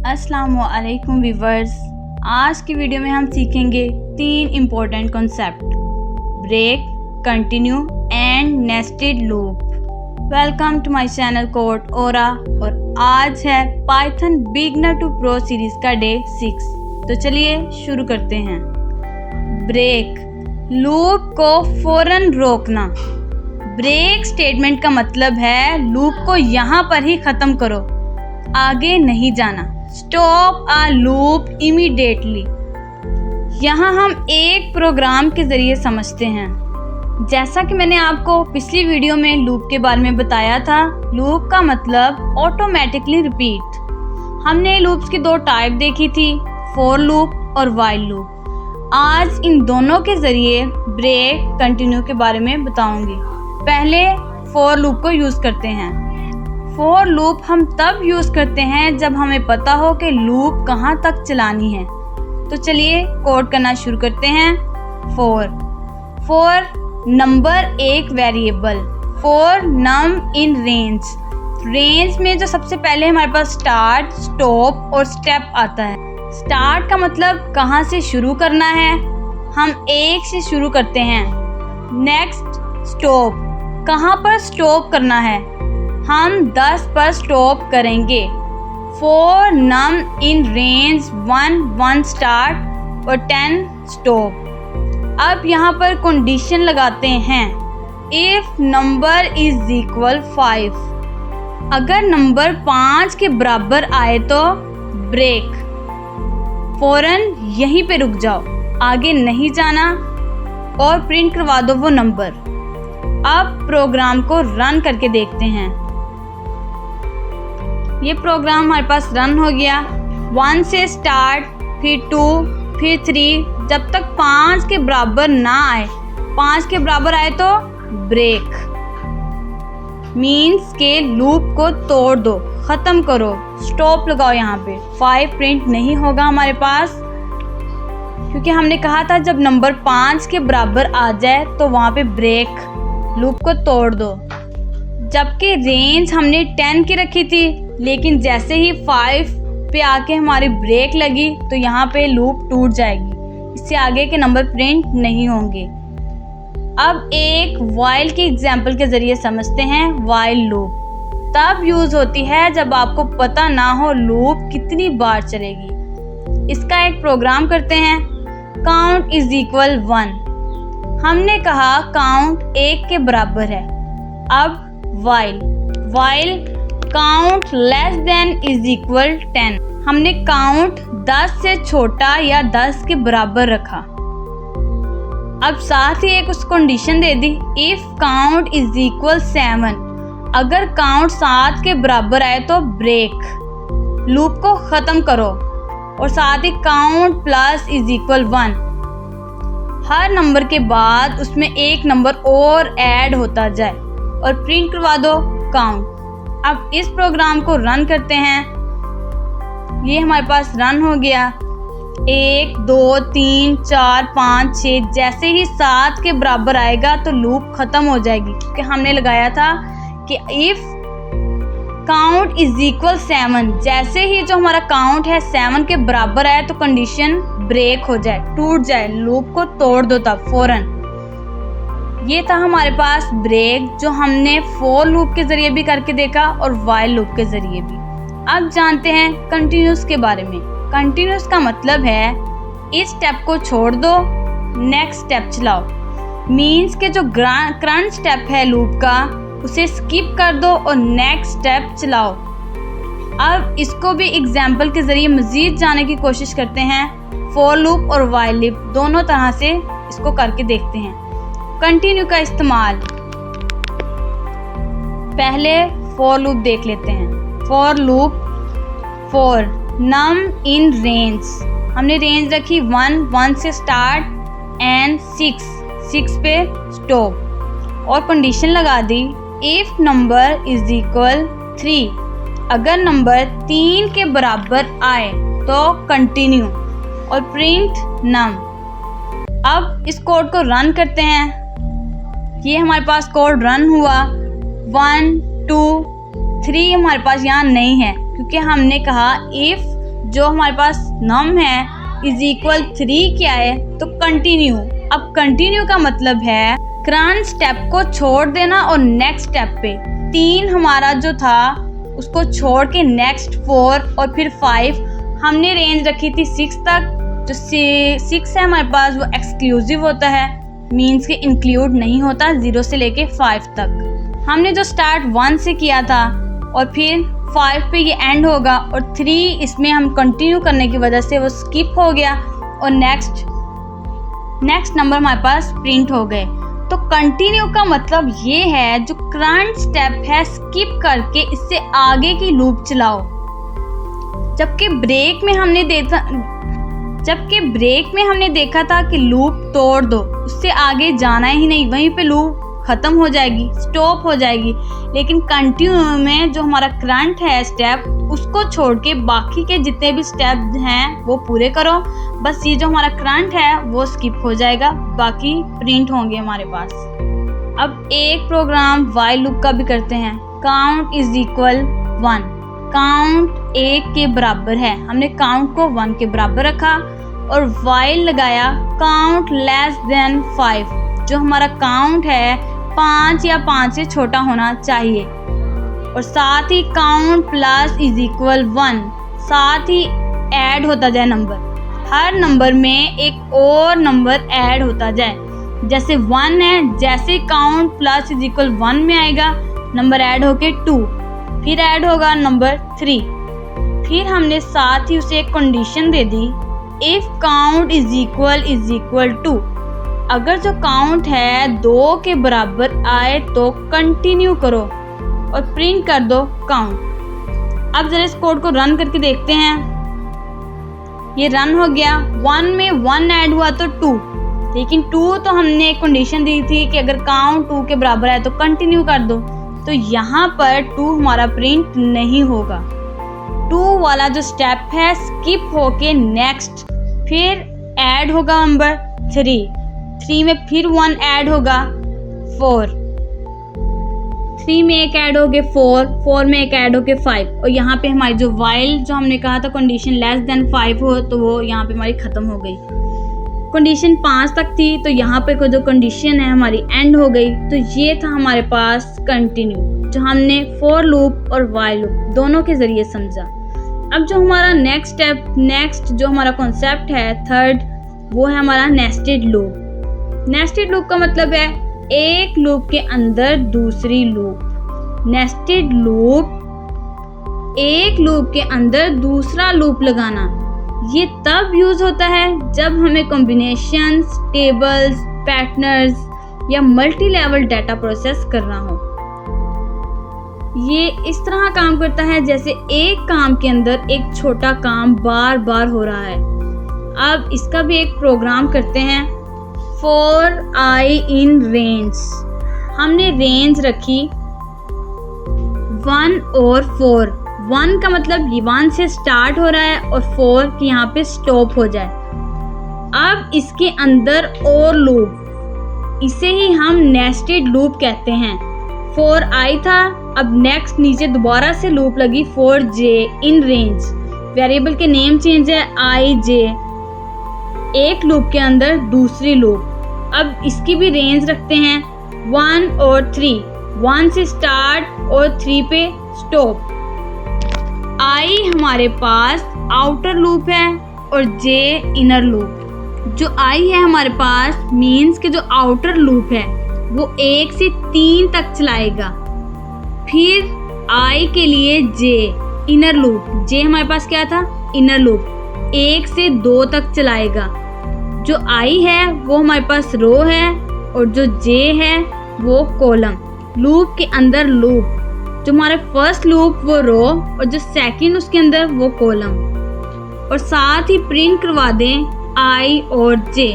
अस्सलामुअलैकुम व्यूवर्स, आज की वीडियो में हम सीखेंगे 3 important concept: break, continue and nested loop. Welcome to my channel Code Ora और आज है Python beginner to pro series का डे 6। तो चलिए शुरू करते हैं। ब्रेक, लूप को फौरन रोकना। ब्रेक स्टेटमेंट का मतलब है लूप को यहाँ पर ही ख़त्म करो, आगे नहीं जाना। Stop a loop immediately. यहाँ हम एक प्रोग्राम के ज़रिए समझते हैं। जैसा कि मैंने आपको पिछली वीडियो में लूप के बारे में बताया था, लूप का मतलब ऑटोमेटिकली रिपीट। हमने लूप्स की 2 टाइप देखी थी, फॉर लूप और व्हाइल लूप। आज इन दोनों के ज़रिए ब्रेक, कंटिन्यू के बारे में बताऊंगी। पहले फॉर लूप को यूज़ करते हैं। फॉर लूप हम तब यूज़ करते हैं जब हमें पता हो कि लूप कहाँ तक चलानी है। तो चलिए कोड करना शुरू करते हैं। फॉर नंबर एक variable, for num in range. Range में जो सबसे पहले हमारे पास स्टार्ट, स्टॉप और स्टेप आता है। स्टार्ट का मतलब कहाँ से शुरू करना है, हम 1 से शुरू करते हैं। नेक्स्ट स्टॉप, कहाँ पर स्टॉप करना है, हम 10 पर स्टॉप करेंगे। For num in range 1 start और 10 स्टॉप। अब यहाँ पर कंडीशन लगाते हैं, इफ नंबर इज इक्वल 5। अगर नंबर 5 के बराबर आए तो ब्रेक, फौरन यहीं पे रुक जाओ, आगे नहीं जाना और प्रिंट करवा दो वो नंबर। अब प्रोग्राम को रन करके देखते हैं। ये प्रोग्राम हमारे पास रन हो गया। 1 से स्टार्ट, फिर 2, फिर 3, जब तक 5 के बराबर ना आए। 5 के बराबर आए तो ब्रेक, मीन्स के लूप को तोड़ दो, ख़त्म करो, स्टॉप लगाओ। यहाँ पे 5 प्रिंट नहीं होगा हमारे पास, क्योंकि हमने कहा था जब नंबर 5 के बराबर आ जाए तो वहाँ पे ब्रेक, लूप को तोड़ दो। जबकि रेंज हमने 10 की रखी थी, लेकिन जैसे ही 5 पे आके हमारी ब्रेक लगी तो यहाँ पे लूप टूट जाएगी, इससे आगे के नंबर प्रिंट नहीं होंगे। अब एक व्हाइल की एग्जांपल के ज़रिए समझते हैं। व्हाइल लूप तब यूज़ होती है जब आपको पता ना हो लूप कितनी बार चलेगी। इसका एक प्रोग्राम करते हैं। Count is equal 1। हमने कहा काउंट 1 के बराबर है। अब while count less than is equal 10। हमने काउंट 10 से छोटा या 10 के बराबर रखा। अब साथ ही एक उस condition they the, if count is equal 7। अगर काउंट 7 के बराबर आए तो ब्रेक, लूप को ख़त्म करो। और साथ ही काउंट प्लस इज इक्वल 1। हर नंबर के बाद उसमें एक नंबर और ऐड होता जाए और प्रिंट करवा दो काउंट। अब इस प्रोग्राम को रन करते हैं। ये हमारे पास रन हो गया। 1 2 3 4 5 6, जैसे ही 7 के बराबर आएगा तो लूप ख़त्म हो जाएगी, क्योंकि हमने लगाया था कि इफ़ काउंट इज इक्वल 7। जैसे ही जो हमारा काउंट है 7 के बराबर आए तो कंडीशन ब्रेक हो जाए, टूट जाए, लूप को तोड़ दो तब फौरन। ये था हमारे पास ब्रेक, जो हमने फॉर लूप के ज़रिए भी करके देखा और व्हाइल लूप के ज़रिए भी। अब जानते हैं कंटिन्यूस के बारे में। कंटिन्यूस का मतलब है इस स्टेप को छोड़ दो, नेक्स्ट स्टेप चलाओ। मीन्स के जो करंट स्टेप है लूप का उसे स्किप कर दो और नेक्स्ट स्टेप चलाओ। अब इसको भी एग्जाम्पल के ज़रिए मज़ीद जाने की कोशिश करते हैं। फॉर लूप और व्हाइल लूप दोनों तरह से इसको करके देखते हैं। कंटिन्यू का इस्तेमाल, पहले फॉर लूप देख लेते हैं। For loop, for num in range, हमने रेंज रखी 1 से स्टार्ट एंड 6 पे स्टॉप और कंडीशन लगा दी, इफ नंबर इज इक्वल 3। अगर नंबर 3 के बराबर आए तो कंटिन्यू और प्रिंट नम। अब इस कोड को रन करते हैं। ये हमारे पास कोड रन हुआ। 1 2 3 हमारे पास यहाँ नहीं है, क्योंकि हमने कहा इफ़ जो हमारे पास नम है इज इक्वल 3 क्या है, तो कंटिन्यू। अब कंटिन्यू का मतलब है करंट स्टेप को छोड़ देना और नेक्स्ट स्टेप पे 3 हमारा जो था उसको छोड़ के नेक्स्ट 4 और फिर 5। हमने रेंज रखी थी 6 तक। जो 6 है हमारे पास वो एक्सक्लूसिव होता है, मीन्स के इंक्लूड नहीं होता 0 से लेके 5 तक। हमने जो स्टार्ट 1 से किया था और फिर 5 पे ये एंड होगा और 3 इसमें हम कंटिन्यू करने की वजह से वो स्किप हो गया और नेक्स्ट नंबर हमारे पास प्रिंट हो गए। तो कंटिन्यू का मतलब ये है जो करंट स्टेप है स्किप करके इससे आगे की लूप चलाओ। जबकि ब्रेक में हमने देखा था कि लूप तोड़ दो, उससे आगे जाना ही नहीं, वहीं पे लूप ख़त्म हो जाएगी, स्टॉप हो जाएगी। लेकिन कंटिन्यू में जो हमारा करंट है स्टेप उसको छोड़ के बाकी के जितने भी स्टेप हैं वो पूरे करो। बस ये जो हमारा करंट है वो स्किप हो जाएगा, बाकी प्रिंट होंगे हमारे पास। अब एक प्रोग्राम वाइल लूप का भी करते हैं। काउंट इज इक्वल 1, काउंट 1 के बराबर है, हमने काउंट को 1 के बराबर रखा और वाइल लगाया काउंट लेस देन 5। जो हमारा काउंट है 5 या 5 से छोटा होना चाहिए और साथ ही काउंट प्लस इज इक्वल 1, साथ ही ऐड होता जाए नंबर। हर नंबर में एक और नंबर ऐड होता जाए। जैसे 1 है, जैसे काउंट प्लस इज इक्वल 1 में आएगा नंबर ऐड होके 2, फिर ऐड होगा नंबर 3। फिर हमने साथ ही उसे एक condition they the, if count is equal 2। अगर जो काउंट है 2 के बराबर आए तो कंटिन्यू करो और प्रिंट कर दो काउंट। अब जरा इस कोड को रन करके देखते हैं। ये रन हो गया। 1 में 1 ऐड हुआ तो 2, लेकिन 2 तो हमने एक कंडीशन दी थी कि अगर काउंट 2 के बराबर आए तो कंटिन्यू कर दो, तो यहाँ पर 2 हमारा प्रिंट नहीं होगा। 2 वाला जो स्टेप है स्किप होके नेक्स्ट, फिर ऐड होगा नंबर 3 में फिर 1 ऐड होगा 4, 3 में एक ऐड हो गए 4 में एक ऐड हो गए 5। और यहाँ पे हमारी जो वाइल जो हमने कहा था कंडीशन लेस देन 5 हो, तो वो यहाँ पे हमारी ख़त्म हो गई। कंडीशन 5 तक थी, तो यहाँ पे जो कंडीशन है हमारी एंड हो गई। तो ये था हमारे पास कंटिन्यू, जो हमने फॉर लूप और वाइल लूप दोनों के ज़रिए समझा। अब जो हमारा नेक्स्ट जो हमारा कॉन्सेप्ट है थर्ड, वो है हमारा नेस्टेड लूप। नेस्टेड लूप का मतलब है एक लूप के अंदर दूसरी लूप। नेस्टेड लूप, एक लूप के अंदर दूसरा लूप लगाना। ये तब यूज होता है जब हमें कॉम्बिनेशंस, टेबल्स, पैटर्न्स या मल्टी लेवल डाटा प्रोसेस करना हो। ये इस तरह काम करता है जैसे एक काम के अंदर एक छोटा काम बार बार हो रहा है। अब इसका भी एक प्रोग्राम करते हैं। फॉर आई इन रेंज, हमने रेंज रखी 1 और 4। 1 का मतलब 1 से स्टार्ट हो रहा है और 4 कि यहाँ पे स्टॉप हो जाए। अब इसके अंदर और लूप, इसे ही हम नेस्टेड लूप कहते हैं। 4 आई था, अब नेक्स्ट नीचे दोबारा से लूप लगी 4j इन रेंज। वेरिएबल के नेम चेंज है ij, एक लूप के अंदर दूसरी लूप। अब इसकी भी रेंज रखते हैं 1 और 3, 1 से स्टार्ट और 3 पे स्टॉप। आई हमारे पास आउटर लूप है और j इनर लूप। जो आई है हमारे पास मीन्स कि जो आउटर लूप है वो 1 से 3 तक चलाएगा। फिर आई के लिए j इनर लूप, j हमारे पास क्या था इनर लूप, 1 से 2 तक चलाएगा। जो आई है वो हमारे पास रो है और जो j है वो कॉलम। लूप के अंदर लूप, जो हमारा फर्स्ट लूप वो रो और जो सेकंड उसके अंदर वो कॉलम। और साथ ही प्रिंट करवा दें i और j।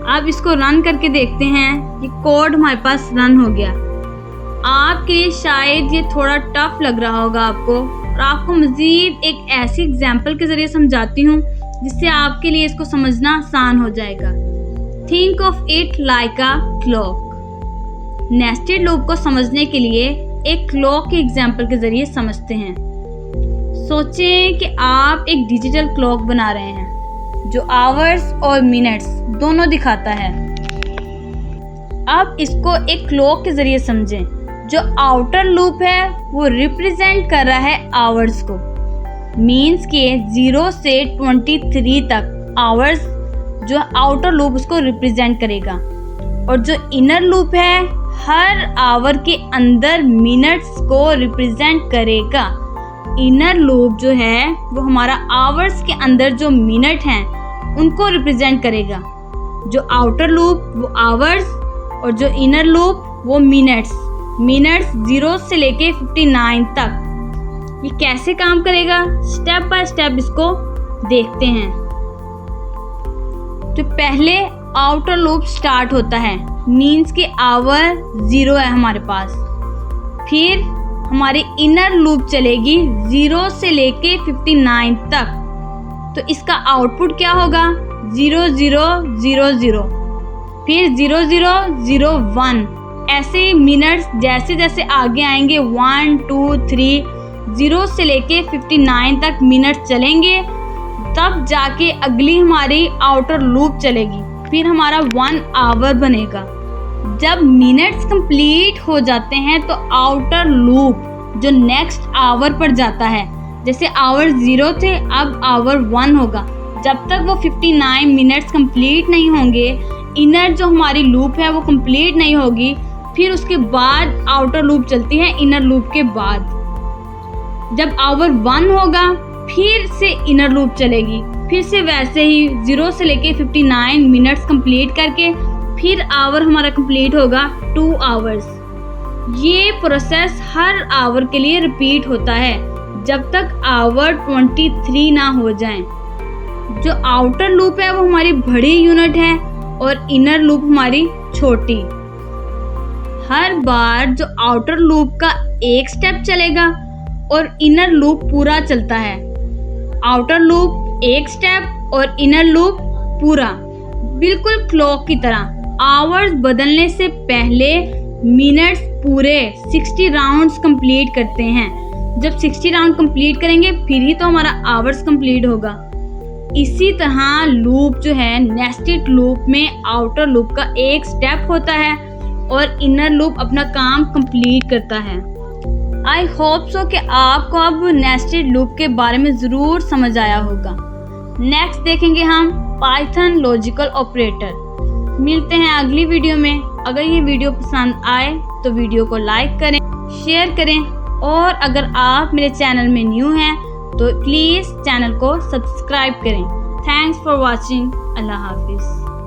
अब इसको रन करके देखते हैं। ये कोड हमारे पास रन हो गया। आपके लिए शायद ये थोड़ा टफ लग रहा होगा आपको, और आपको मज़ीद एक ऐसी एग्जाम्पल के ज़रिए समझाती हूँ जिससे आपके लिए इसको समझना आसान हो जाएगा। Think of it like a clock. Nested loop को समझने के लिए एक क्लॉक के एग्जाम्पल के ज़रिए समझते हैं। सोचें कि आप एक डिजिटल क्लॉक बना रहे हैं जो आवर्स और मिनट्स दोनों दिखाता है। अब इसको एक क्लॉक के ज़रिए समझें। जो आउटर लूप है वो रिप्रेजेंट कर रहा है आवर्स को, मीन्स के 0 से 23 तक आवर्स जो आउटर लूप उसको रिप्रेजेंट करेगा। और जो इनर लूप है हर आवर के अंदर मिनट्स को रिप्रेजेंट करेगा। इनर लूप जो है वो हमारा आवर्स के अंदर जो मिनट हैं उनको रिप्रेजेंट करेगा। जो आउटर लूप वो आवर्स और जो इनर लूप वो मिनट्स 0 से लेके 59 तक। ये कैसे काम करेगा, स्टेप बाय स्टेप इसको देखते हैं। तो पहले आउटर लूप स्टार्ट होता है, मीन्स कि आवर 0 है हमारे पास। फिर हमारी इनर लूप चलेगी 0 से लेके 59 तक। तो इसका आउटपुट क्या होगा, 0 0 0 0, फिर 0 0 0 1। ऐसे ही मिनट्स जैसे जैसे आगे आएंगे 1 2 3 0 से लेके 59 तक मिनट चलेंगे, तब जाके अगली हमारी आउटर लूप चलेगी। फिर हमारा 1 आवर बनेगा। जब मिनट्स कंप्लीट हो जाते हैं तो आउटर लूप जो नेक्स्ट आवर पर जाता है। जैसे आवर 0 थे, अब आवर 1 होगा। जब तक वो 59 मिनट्स कंप्लीट नहीं होंगे, इनर जो हमारी लूप है वो कंप्लीट नहीं होगी। फिर उसके बाद आउटर लूप चलती है इनर लूप के बाद। जब आवर 1 होगा फिर से इनर लूप चलेगी। फिर से वैसे ही 0 से लेके 59 मिनट्स कंप्लीट करके फिर आवर हमारा कंप्लीट होगा 2 आवर्स। ये प्रोसेस हर आवर के लिए रिपीट होता है जब तक आवर 23 ना हो जाएं। जो आउटर लूप है वो हमारी बड़ी यूनिट है और इनर लूप हमारी छोटी। हर बार जो आउटर लूप का एक स्टेप चलेगा और इनर लूप पूरा चलता है। आउटर लूप एक स्टेप और इनर लूप पूरा, बिल्कुल क्लॉक की तरह। आवर्स बदलने से पहले मिनट्स पूरे 60 राउंड्स कंप्लीट करते हैं। जब 60 राउंड कंप्लीट करेंगे फिर ही तो हमारा आवर्स कंप्लीट होगा। इसी तरह लूप जो है नेस्टेड लूप में आउटर लूप का एक स्टेप होता है और इनर लूप अपना काम कंप्लीट करता है। आई होप सो कि आपको अब नेस्टेड लूप के बारे में ज़रूर समझ आया होगा। नेक्स्ट देखेंगे हम पाइथन लॉजिकल ऑपरेटर। मिलते हैं अगली वीडियो में। अगर ये वीडियो पसंद आए तो वीडियो को लाइक करें, शेयर करें और अगर आप मेरे चैनल में न्यू हैं तो प्लीज़ चैनल को सब्सक्राइब करें। Thanks for watching. अल्लाह हाफिज़।